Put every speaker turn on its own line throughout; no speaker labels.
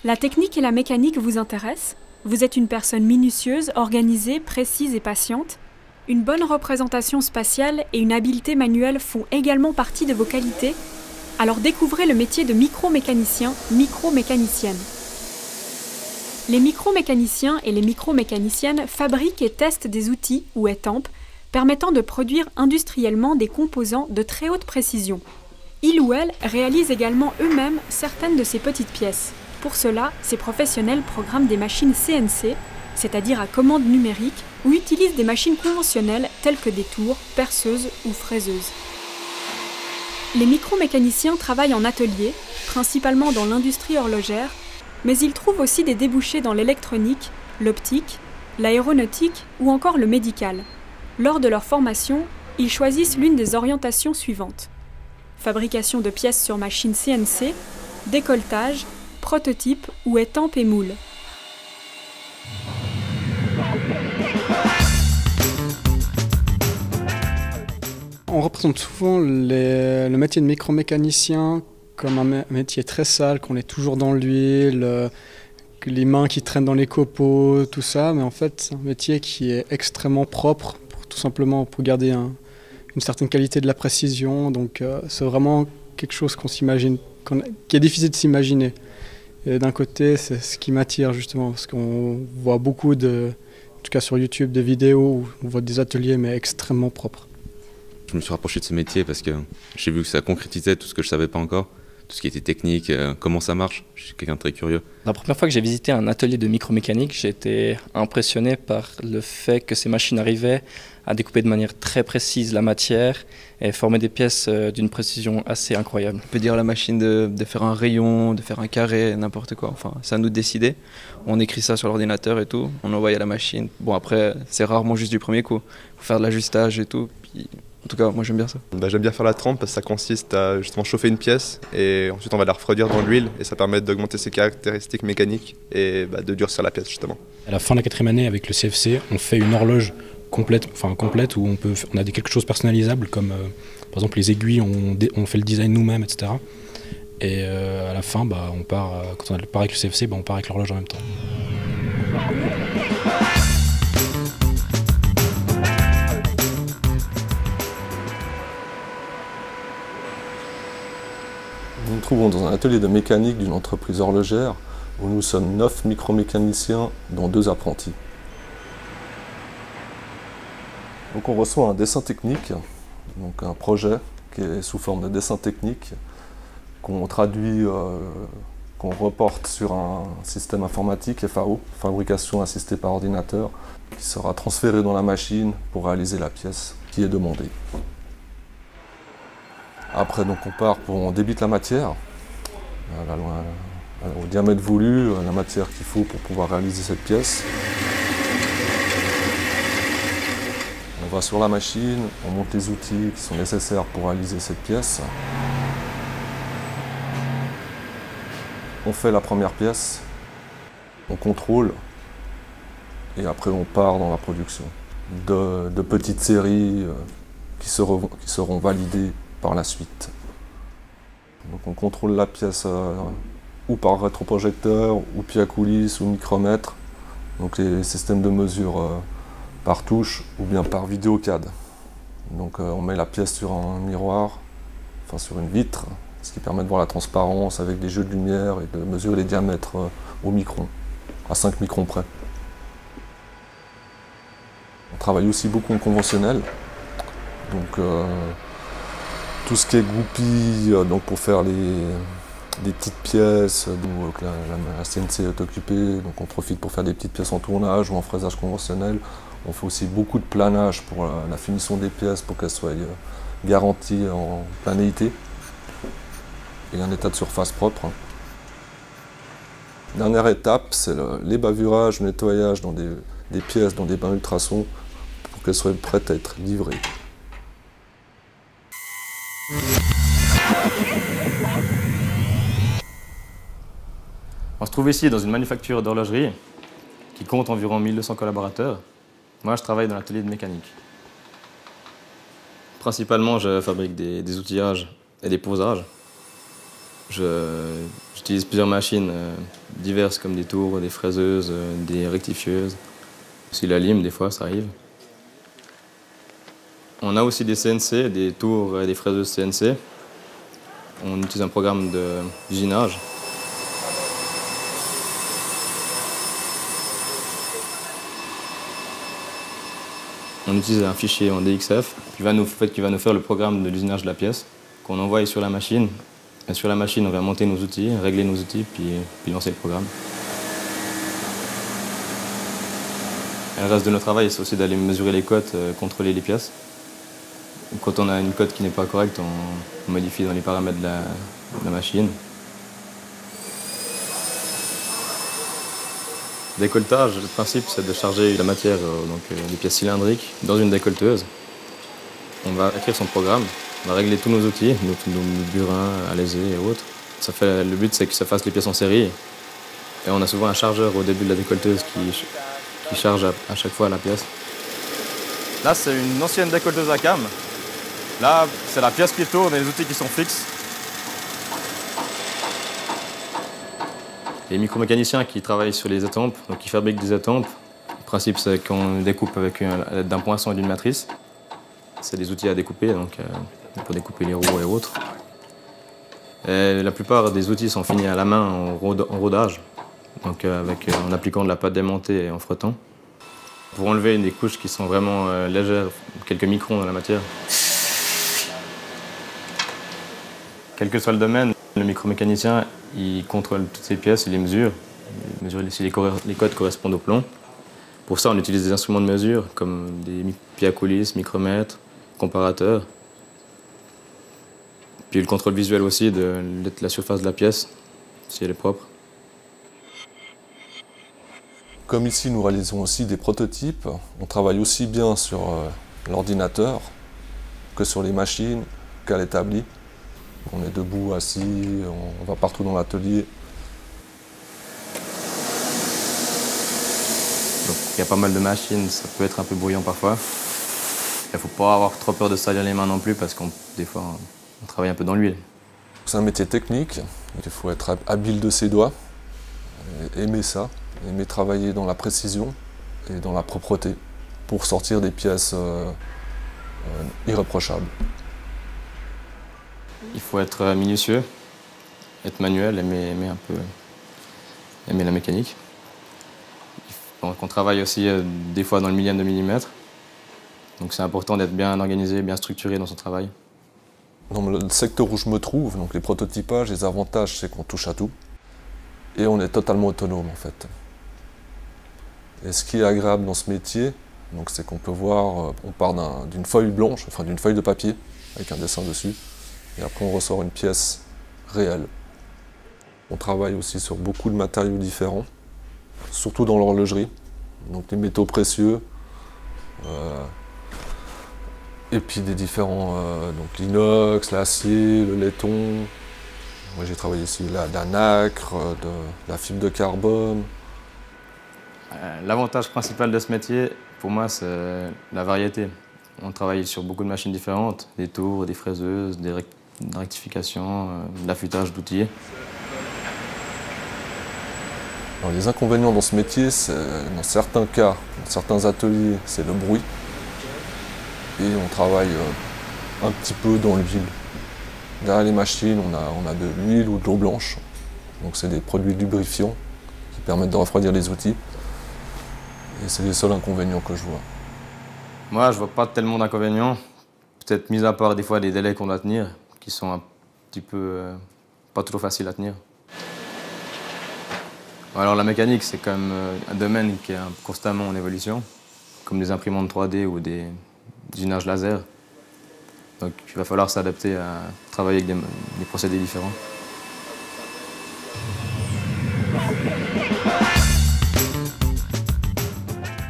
La technique et la mécanique vous intéressent? Vous êtes une personne minutieuse, organisée, précise et patiente? Une bonne représentation spatiale et une habileté manuelle font également partie de vos qualités? Alors découvrez le métier de micromécanicien, micromécanicienne. Les micromécaniciens et les micromécaniciennes fabriquent et testent des outils ou étampes permettant de produire industriellement des composants de très haute précision. Ils ou elles réalisent également eux-mêmes certaines de ces petites pièces. Pour cela, ces professionnels programment des machines CNC, c'est-à-dire à commande numérique, ou utilisent des machines conventionnelles telles que des tours, perceuses ou fraiseuses. Les micromécaniciens travaillent en atelier, principalement dans l'industrie horlogère, mais ils trouvent aussi des débouchés dans l'électronique, l'optique, l'aéronautique ou encore le médical. Lors de leur formation, ils choisissent l'une des orientations suivantes: fabrication de pièces sur machine CNC, décolletage, prototype ou étampe et moule.
On représente souvent le métier de micromécanicien comme un métier très sale, qu'on est toujours dans l'huile, les mains qui traînent dans les copeaux, tout ça. Mais en fait, c'est un métier qui est extrêmement propre, tout simplement pour garder une certaine qualité de la précision. Donc c'est vraiment quelque chose qu'on s'imagine, qui est difficile de s'imaginer. Et d'un côté, c'est ce qui m'attire justement, parce qu'on voit beaucoup, en tout cas sur YouTube, des vidéos où on voit des ateliers mais extrêmement propres.
Je me suis rapproché de ce métier parce que j'ai vu que ça concrétisait tout ce que je ne savais pas encore, tout ce qui était technique, comment ça marche. Je suis quelqu'un de très curieux.
La première fois que j'ai visité un atelier de micromécanique, j'ai été impressionné par le fait que ces machines arrivaient à découper de manière très précise la matière et former des pièces d'une précision assez incroyable.
On peut dire à la machine de faire un rayon, de faire un carré, n'importe quoi. Enfin, c'est à nous de décider. On écrit ça sur l'ordinateur et tout, on envoie à la machine. Bon, après, c'est rarement juste du premier coup. Il faut faire de l'ajustage et tout. Puis, en tout cas, moi j'aime bien ça.
J'aime bien faire la trempe parce que ça consiste à justement chauffer une pièce et ensuite on va la refroidir dans l'huile et ça permet d'augmenter ses caractéristiques mécaniques et de durcir la pièce justement.
À la fin de la 4e année avec le CFC, on fait une horloge complète où on a quelque chose personnalisable comme par exemple les aiguilles, on fait le design nous-mêmes, etc. Et à la fin, on part, quand on part avec le CFC, on part avec l'horloge en même temps.
Nous nous trouvons dans un atelier de mécanique d'une entreprise horlogère où nous sommes 9 micromécaniciens, dont 2 apprentis. Donc on reçoit un dessin technique, donc un projet qui est sous forme de dessin technique qu'on traduit, qu'on reporte sur un système informatique FAO, fabrication assistée par ordinateur, qui sera transféré dans la machine pour réaliser la pièce qui est demandée. Après, donc on débite la matière, au diamètre voulu, la matière qu'il faut pour pouvoir réaliser cette pièce. On va sur la machine, on monte les outils qui sont nécessaires pour réaliser cette pièce. On fait la première pièce, on contrôle, et après on part dans la production de petites séries qui seront validées par la suite. Donc on contrôle la pièce ou par rétroprojecteur, ou pied à coulisse, ou micromètre. Donc les systèmes de mesure par touche ou bien par vidéocad. Donc on met la pièce sur un miroir, enfin sur une vitre, ce qui permet de voir la transparence avec des jeux de lumière et de mesurer les diamètres au micron, à 5 microns près. On travaille aussi beaucoup en conventionnel. Donc tout ce qui est goupille, donc pour faire des petites pièces, donc la CNC est occupée, donc on profite pour faire des petites pièces en tournage ou en fraisage conventionnel. On fait aussi beaucoup de planage pour la finition des pièces pour qu'elles soient garanties en planéité et un état de surface propre. Dernière étape, c'est l'ébavurage, le nettoyage dans des pièces, dans des bains ultrasons pour qu'elles soient prêtes à être livrées.
On se trouve ici dans une manufacture d'horlogerie qui compte environ 1200 collaborateurs. Moi, je travaille dans l'atelier de mécanique. Principalement, je fabrique des outillages et des posages. J'utilise plusieurs machines diverses comme des tours, des fraiseuses, des rectifieuses. Aussi la lime, des fois, ça arrive. On a aussi des CNC, des tours et des fraiseuses CNC. On utilise un programme d'usinage. On utilise un fichier en DXF qui va nous faire le programme de l'usinage de la pièce qu'on envoie sur la machine. Et sur la machine, on va monter nos outils, régler nos outils, puis lancer le programme. Et le reste de notre travail, c'est aussi d'aller mesurer les cotes, contrôler les pièces. Quand on a une cote qui n'est pas correcte, on modifie dans les paramètres de la machine. Décolletage, le principe, c'est de charger la matière, donc les pièces cylindriques, dans une décolleteuse. On va écrire son programme, on va régler tous nos outils, nos burins, alésés et autres. Le but, c'est que ça fasse les pièces en série. Et on a souvent un chargeur au début de la décolleteuse qui charge à chaque fois la pièce. Là, c'est une ancienne décolleteuse à cam. Là, c'est la pièce qui tourne et les outils qui sont fixes. Les micromécaniciens qui travaillent sur les étampes, donc qui fabriquent des étampes, le principe c'est qu'on découpe avec l'aide d'un poinçon et d'une matrice. C'est des outils à découper, donc pour découper les roues et autres. Et la plupart des outils sont finis à la main en rodage, donc en appliquant de la pâte démontée et en frottant. Pour enlever des couches qui sont vraiment légères, quelques microns dans la matière. Quel que soit le domaine, le micromécanicien il contrôle toutes ces pièces, il les mesure. Il mesure si les codes correspondent au plomb. Pour ça, on utilise des instruments de mesure comme des pieds à coulisses, micromètres, comparateurs. Puis le contrôle visuel aussi de la surface de la pièce, si elle est propre.
Comme ici, nous réalisons aussi des prototypes. On travaille aussi bien sur l'ordinateur que sur les machines, qu'à l'établi. On est debout, assis, on va partout dans l'atelier.
Il y a pas mal de machines, ça peut être un peu bruyant parfois. Il ne faut pas avoir trop peur de se salir les mains non plus parce que des fois on travaille un peu dans l'huile.
C'est un métier technique, il faut être habile de ses doigts, aimer ça, aimer travailler dans la précision et dans la propreté pour sortir des pièces irréprochables.
Il faut être minutieux, être manuel, aimer la mécanique. On travaille aussi des fois dans le millième de millimètre. Donc c'est important d'être bien organisé, bien structuré dans son travail.
Dans le secteur où je me trouve, donc les prototypages, les avantages, c'est qu'on touche à tout. Et on est totalement autonome en fait. Et ce qui est agréable dans ce métier, c'est qu'on peut voir, on part d'une feuille blanche, enfin d'une feuille de papier avec un dessin dessus. Et après, on ressort une pièce réelle. On travaille aussi sur beaucoup de matériaux différents, surtout dans l'horlogerie. Donc les métaux précieux, et puis des différents, donc l'inox, l'acier, le laiton. Moi, j'ai travaillé ici de la nacre, de la fibre de carbone.
L'avantage principal de ce métier, pour moi, c'est la variété. On travaille sur beaucoup de machines différentes, des tours, des fraiseuses, des rectifications, de l'affûtage d'outils.
Les inconvénients dans ce métier, dans certains cas, dans certains ateliers, c'est le bruit. Et on travaille un petit peu dans l'huile. Derrière les machines, on a de l'huile ou de l'eau blanche. Donc c'est des produits lubrifiants qui permettent de refroidir les outils. Et c'est les seuls inconvénients que je vois.
Moi, je vois pas tellement d'inconvénients. Peut-être mis à part des fois des délais qu'on doit tenir, qui sont un petit peu pas trop faciles à tenir. Alors la mécanique, c'est quand même un domaine qui est constamment en évolution, comme les imprimantes 3D ou des usinages laser. Donc il va falloir s'adapter à travailler avec des procédés différents.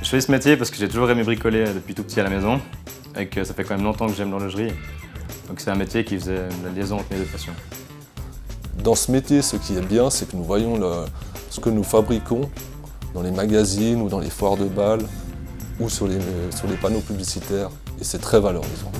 Je fais ce métier parce que j'ai toujours aimé bricoler depuis tout petit à la maison et que ça fait quand même longtemps que j'aime l'horlogerie. Donc c'est un métier qui faisait la liaison entre mes deux passions.
Dans ce métier, ce qui est bien, c'est que nous voyons ce que nous fabriquons dans les magazines ou dans les foires de bal ou sur les panneaux publicitaires et c'est très valorisant.